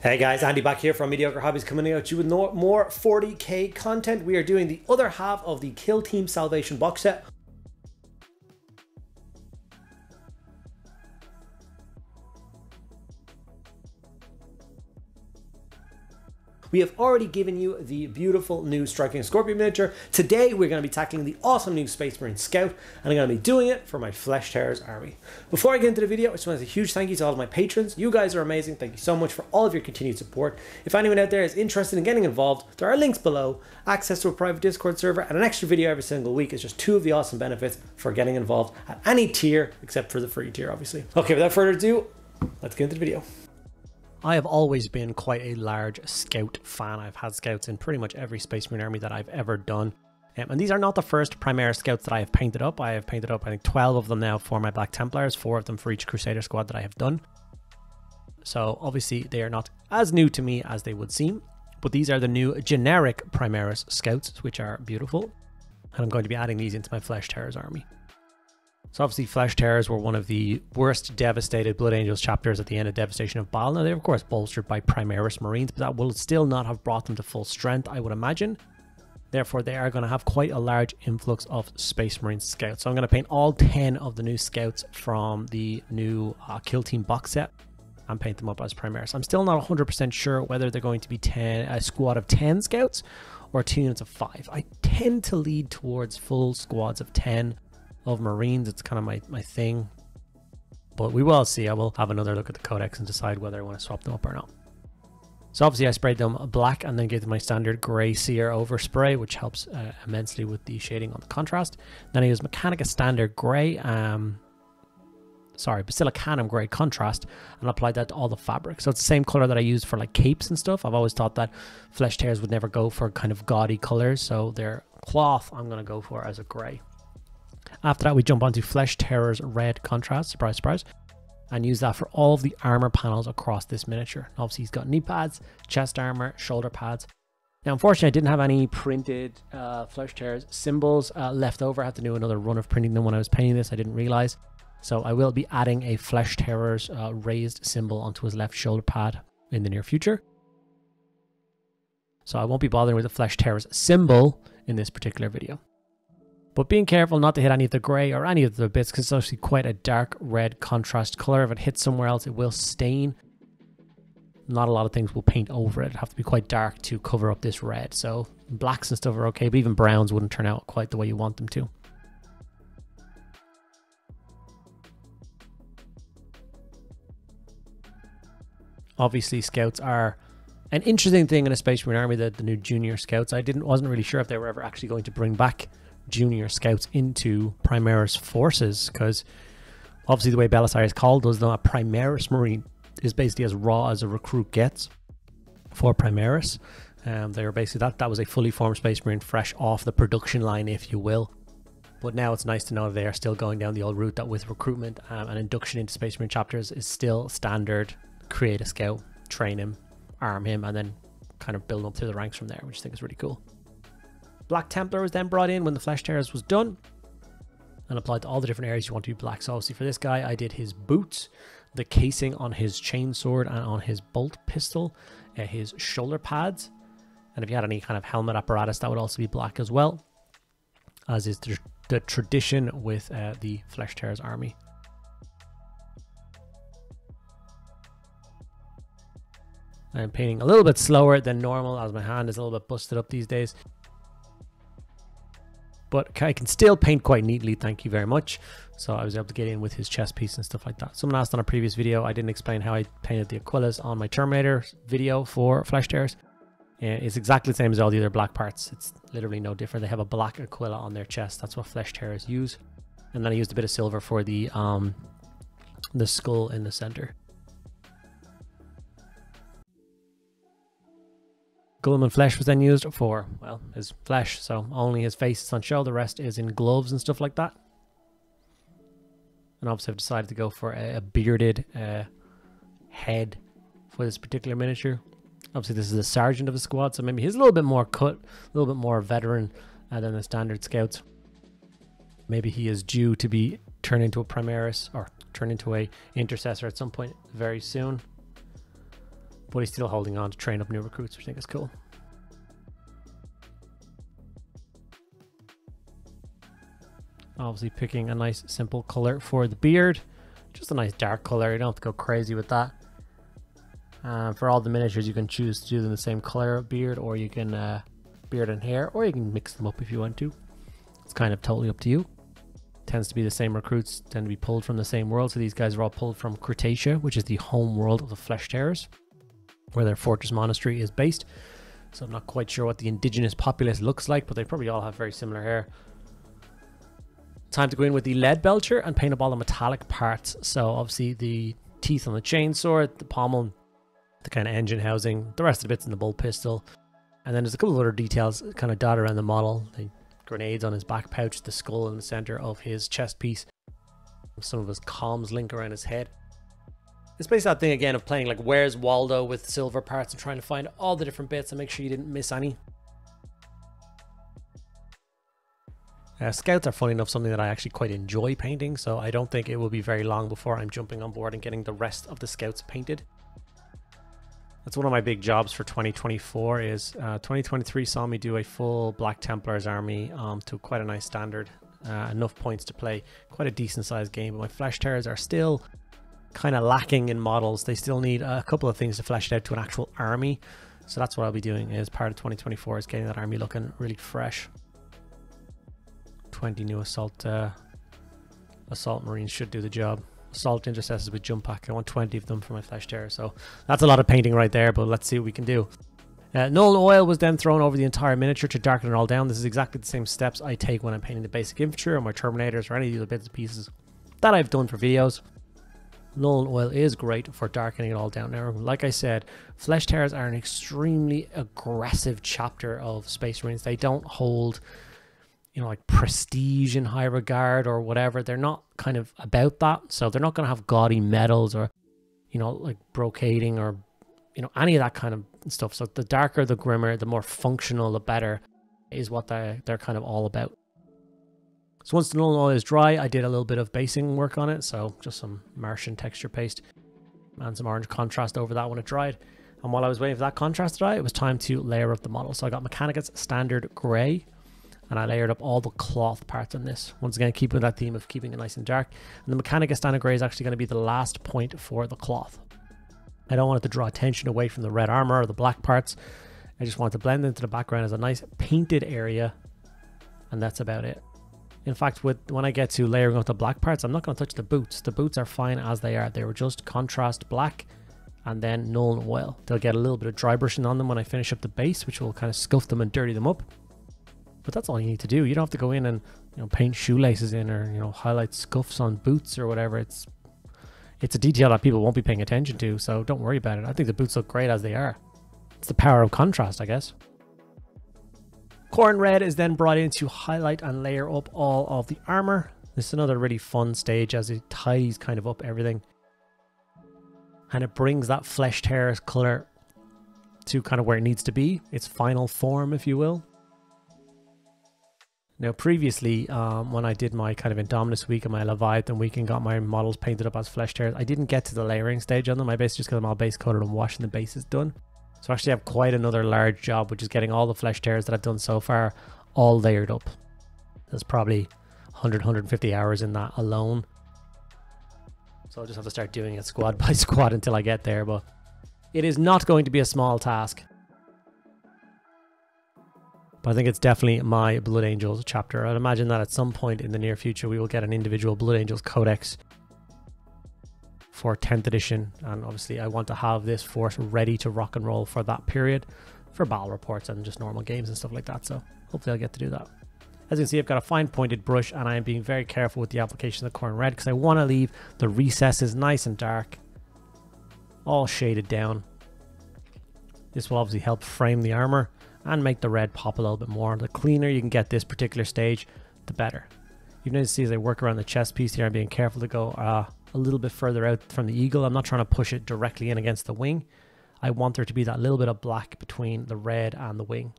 Hey guys, Andy back here from Mediocre Hobbies, coming out to you with more 40k content. We are doing the other half of the Kill Team Salvation box set. We have already given you the beautiful new Striking Scorpion miniature. Today we're going to be tackling the awesome new Space Marine Scout, and I'm going to be doing it for my Flesh Tearers army. Before I get into the video, I just want to say a huge thank you to all of my patrons. You guys are amazing. Thank you so much for all of your continued support. If anyone out there is interested in getting involved, there are links below, access to a private Discord server, and an extra video every single week is just two of the awesome benefits for getting involved at any tier, except for the free tier, obviously. Okay, without further ado, let's get into the video. I have always been quite a large Scout fan. I've had Scouts in pretty much every Space Marine army that I've ever done. And these are not the first Primaris Scouts that I have painted up. I have painted up, I think, 12 of them now for my Black Templars, 4 of them for each Crusader squad that I have done. So obviously they are not as new to me as they would seem, but these are the new generic Primaris Scouts, which are beautiful. And I'm going to be adding these into my Flesh Tearers army. So obviously Flesh Tearers were one of the worst devastated Blood Angels chapters at the end of Devastation of Baal. Now they're of course bolstered by Primaris Marines, but that will still not have brought them to full strength, I would imagine. Therefore they are going to have quite a large influx of Space Marine Scouts. So I'm going to paint all 10 of the new Scouts from the new Kill Team box set and paint them up as Primaris. I'm still not 100% sure whether they're going to be a squad of 10 Scouts or 2 units of 5. I tend to lead towards full squads of 10 of Marines. It's kind of my thing, but we will see. I will have another look at the codex and decide whether I want to swap them up or not. So obviously I sprayed them black and then gave them my standard grey sear overspray, which helps immensely with the shading on the contrast. Then I used Mechanica standard grey, Basilicanum grey contrast, and applied that to all the fabric. So it's the same color that I used for like capes and stuff. I've always thought that Flesh Tearers would never go for kind of gaudy colors, so their cloth I'm going to go for as a grey. After that, we jump onto Flesh Tearers red contrast, surprise, surprise, and use that for all of the armor panels across this miniature. Obviously, he's got knee pads, chest armor, shoulder pads. Now, unfortunately, I didn't have any printed Flesh Tearers symbols left over. I had to do another run of printing them when I was painting this. I didn't realize. So I will be adding a Flesh Tearers raised symbol onto his left shoulder pad in the near future. So I won't be bothering with the Flesh Tearers symbol in this particular video. But being careful not to hit any of the grey or any of the bits, because it's actually quite a dark red contrast color. If it hits somewhere else, it will stain. Not a lot of things will paint over it. It'd have to be quite dark to cover up this red. So blacks and stuff are okay, but even browns wouldn't turn out quite the way you want them to. Obviously, Scouts are an interesting thing in a Space Marine army, the new Junior Scouts. I wasn't really sure if they were ever actually going to bring back Junior Scouts into Primaris forces, because obviously the way Belisarius called does not, a Primaris Marine is basically as raw as a recruit gets for Primaris. They were basically that was a fully formed Space Marine fresh off the production line, if you will. But now it's nice to know they are still going down the old route that with recruitment and induction into Space Marine chapters is still standard. Create a scout, train him, arm him, and then kind of build him up through the ranks from there, which I think is really cool. Black Templar was then brought in when the Flesh Tearers was done and applied to all the different areas you want to be black. So obviously for this guy, I did his boots, the casing on his chainsword and on his bolt pistol, his shoulder pads, and if you had any kind of helmet apparatus, that would also be black as well, as is the tradition with the Flesh Tearers army. I'm painting a little bit slower than normal as my hand is a little bit busted up these days. But I can still paint quite neatly, thank you very much. So I was able to get in with his chest piece and stuff like that. Someone asked on a previous video, I didn't explain how I painted the Aquilas on my Terminator video for Flesh Tearers. It's exactly the same as all the other black parts. It's literally no different. They have a black Aquila on their chest. That's what Flesh Tearers use. And then I used a bit of silver for the skull in the center. Guilliman flesh was then used for, well, his flesh, so only his face is on show, the rest is in gloves and stuff like that. And obviously I've decided to go for a bearded head for this particular miniature. Obviously this is the sergeant of the squad, so maybe he's a little bit more cut, a little bit more veteran than the standard Scouts. Maybe he is due to be turned into a Primaris, or turned into a Intercessor at some point very soon. but he's still holding on to train up new recruits, which I think is cool. Obviously picking a nice simple color for the beard. Just a nice dark color. You don't have to go crazy with that. For all the miniatures, you can choose to do them the same color beard, or you can beard and hair, or you can mix them up if you want to. It's kind of totally up to you. Tends to be the same recruits, tend to be pulled from the same world. So these guys are all pulled from Cretaceous, which is the home world of the Flesh Tearers, where their fortress monastery is based. So I'm not quite sure what the indigenous populace looks like, but they probably all have very similar hair. Time to go in with the lead belcher and paint up all the metallic parts. So obviously the teeth on the chainsaw, the pommel, the kind of engine housing, the rest of the bits in the bolt pistol. And then there's a couple of other details kind of dotted around the model. The grenades on his back pouch, the skull in the center of his chest piece, some of his comms link around his head. It's basically that thing again of playing like Where's Waldo with silver parts and trying to find all the different bits and make sure you didn't miss any. Scouts are, funny enough, something that I actually quite enjoy painting, so I don't think it will be very long before I'm jumping on board and getting the rest of the scouts painted. That's one of my big jobs for 2024 is 2023 saw me do a full Black Templars army to quite a nice standard. Enough points to play quite a decent sized game, but my Flesh Tearers are still kind of lacking in models. They still need a couple of things to flesh it out to an actual army. So that's what I'll be doing as part of 2024, is getting that army looking really fresh. 20 new assault marines should do the job. Assault intercessors with jump pack. I want 20 of them for my Flesh Tearer. So that's a lot of painting right there, but let's see what we can do. Null oil was then thrown over the entire miniature to darken it all down. This is exactly the same steps I take when I'm painting the basic infantry or my Terminators or any of the other bits and pieces that I've done for videos. Null oil is great for darkening it all down. Now, like I said, Flesh Tearers are an extremely aggressive chapter of Space Marines. They don't hold, you know, like prestige in high regard or whatever. They're not kind of about that. So they're not going to have gaudy medals or, you know, like brocading or, you know, any of that kind of stuff. So the darker, the grimmer, the more functional, the better is what they're kind of all about. So once the null oil is dry, I did a little bit of basing work on it. So just some Martian texture paste and some orange contrast over that when it dried. And while I was waiting for that contrast to dry, it was time to layer up the model. So I got Mechanicus Standard Grey, and I layered up all the cloth parts on this. Once again, keeping that theme of keeping it nice and dark. And the Mechanicus Standard Grey is actually going to be the last point for the cloth. I don't want it to draw attention away from the red armor or the black parts. I just want it to blend into the background as a nice painted area, and that's about it. In fact, when I get to layering up the black parts, I'm not going to touch the boots. The boots are fine as they are. They were just contrast black and then null oil. They'll get a little bit of dry brushing on them when I finish up the base, which will kind of scuff them and dirty them up. But that's all you need to do. You don't have to go in and, you know, paint shoelaces in or, you know, highlight scuffs on boots or whatever. It's a detail that people won't be paying attention to, so don't worry about it. I think the boots look great as they are. It's the power of contrast, I guess. Corn red is then brought in to highlight and layer up all of the armor. This is another really fun stage as it ties kind of up everything. And it brings that Flesh Tearers color to kind of where it needs to be. Its final form, if you will. Now previously, when I did my kind of Indominus week and my Leviathan week and got my models painted up as Flesh Tearers, I didn't get to the layering stage on them. I basically just got them all base coated and washed and the base is done. So I actually have quite another large job, which is getting all the Flesh Tearers that I've done so far all layered up. There's probably 100, 150 hours in that alone. So I'll just have to start doing it squad by squad until I get there, but it is not going to be a small task. But I think it's definitely my Blood Angels chapter. I'd imagine that at some point in the near future we will get an individual Blood Angels Codex for 10th edition, and obviously I want to have this force ready to rock and roll for that period for battle reports and just normal games and stuff like that, so hopefully I'll get to do that. As you can see, I've got a fine pointed brush and I am being very careful with the application of the corn red because I want to leave the recesses nice and dark, all shaded down. This will obviously help frame the armor and make the red pop a little bit more. The cleaner you can get this particular stage, the better. You can see as I work around the chest piece here, I'm being careful to go a little bit further out from the eagle. I'm not trying to push it directly in against the wing. I want there to be that little bit of black between the red and the wing.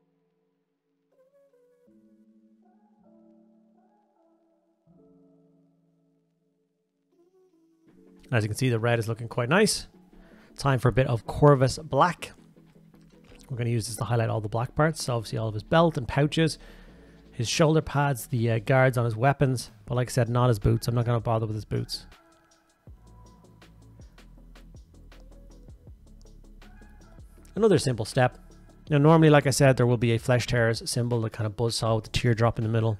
As you can see, the red is looking quite nice. Time for a bit of Corvus Black. We're going to use this to highlight all the black parts. So obviously all of his belt and pouches, his shoulder pads, the guards on his weapons. But like I said, not his boots. I'm not going to bother with his boots. Another simple step. Now normally, like I said, there will be a Flesh Tears symbol, the kind of buzzsaw with the teardrop in the middle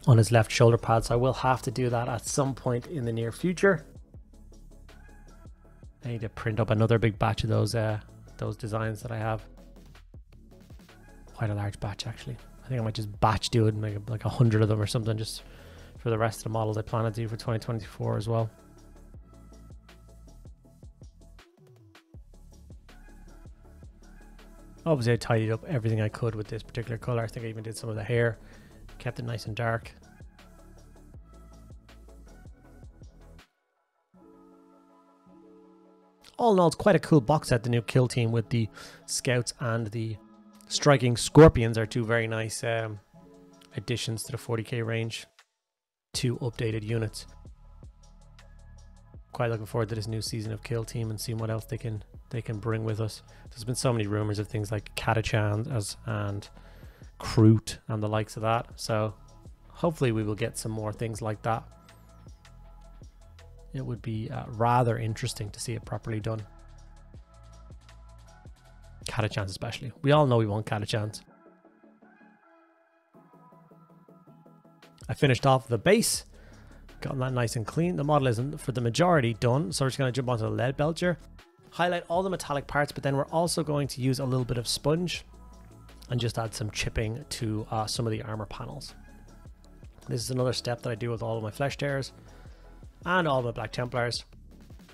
on his left shoulder pad. So I will have to do that at some point in the near future. I need to print up another big batch of those designs that I have. Quite a large batch, actually. I think I might just batch do it and make like 100 of them or something, just for the rest of the models I plan to do for 2024 as well. Obviously I tidied up everything I could with this particular color. I think I even did some of the hair, kept it nice and dark. All in all, it's quite a cool box set, the new kill team, with the scouts and the striking scorpions are two very nice additions to the 40k range. Two updated units. Quite looking forward to this new season of kill team and seeing what else they can bring with us. There's been so many rumors of things like Catachans and Kroot and the likes of that, so hopefully we will get some more things like that. It would be rather interesting to see it properly done. Catachans especially. We all know we want Catachans. I finished off the base. Gotten that nice and clean. The model isn't for the majority done, so we're just going to jump onto the lead belcher. Highlight all the metallic parts, but then we're also going to use a little bit of sponge and just add some chipping to some of the armor panels. This is another step that I do with all of my Flesh Tears and all of my Black Templars.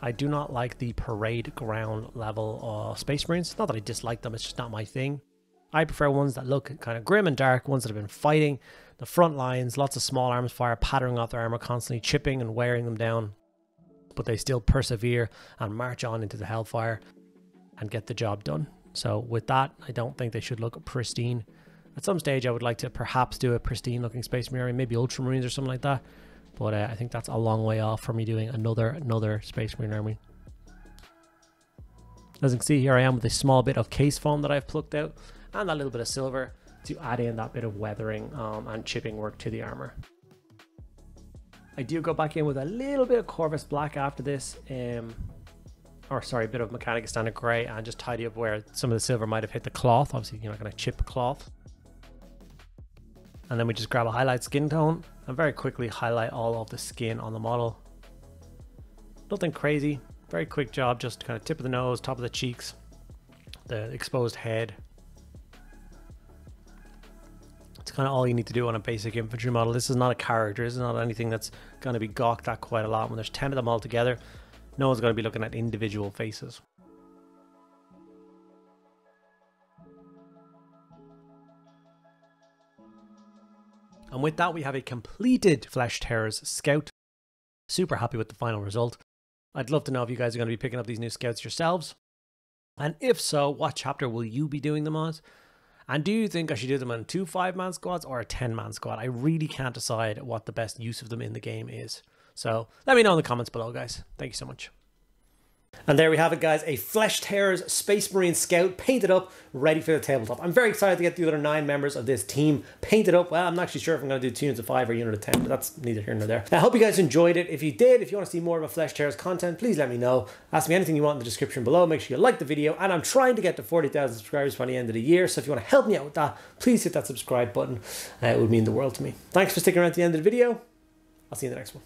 I do not like the parade ground level Space Marines. Not that I dislike them, it's just not my thing. I prefer ones that look kind of grim and dark, ones that have been fighting the front lines, lots of small arms fire, pattering off their armor, constantly chipping and wearing them down. But they still persevere and march on into the hellfire and get the job done. So with that, I don't think they should look pristine. At some stage, I would like to perhaps do a pristine looking Space Marine, maybe Ultramarines or something like that. But I think that's a long way off for me doing another Space Marine army. As you can see, here I am with a small bit of case foam that I've plucked out and that little bit of silver to add in that bit of weathering and chipping work to the armor. I do go back in with a little bit of Corvus Black after this, or sorry, a bit of Mechanica Standard Grey, and just tidy up where some of the silver might have hit the cloth. Obviously, you're not going to chip cloth. And then we just grab a highlight skin tone and very quickly highlight all of the skin on the model. Nothing crazy, very quick job, just kind of tip of the nose, top of the cheeks, the exposed head. It's kind of all you need to do on a basic infantry model. This is not a character, this is not anything that's going to be gawked at quite a lot. When there's 10 of them all together, no one's going to be looking at individual faces. And with that, we have a completed Flesh Tears Scout. Super happy with the final result. I'd love to know if you guys are going to be picking up these new Scouts yourselves. And if so, what chapter will you be doing them as? And do you think I should do them on 2 5-man squads or a 10-man squad? I really can't decide what the best use of them in the game is. So let me know in the comments below, guys. Thank you so much. And there we have it, guys, a Flesh Tears Space Marine Scout painted up, ready for the tabletop. I'm very excited to get the other 9 members of this team painted up. Well, I'm not actually sure if I'm going to do 2 units of 5 or unit of 10, but that's neither here nor there. I hope you guys enjoyed it. If you did, if you want to see more of a Flesh Tears content, please let me know. Ask me anything you want in the description below. Make sure you like the video, and I'm trying to get to 40,000 subscribers by the end of the year, so if you want to help me out with that, please hit that subscribe button. It would mean the world to me. Thanks for sticking around to the end of the video. I'll see you in the next one.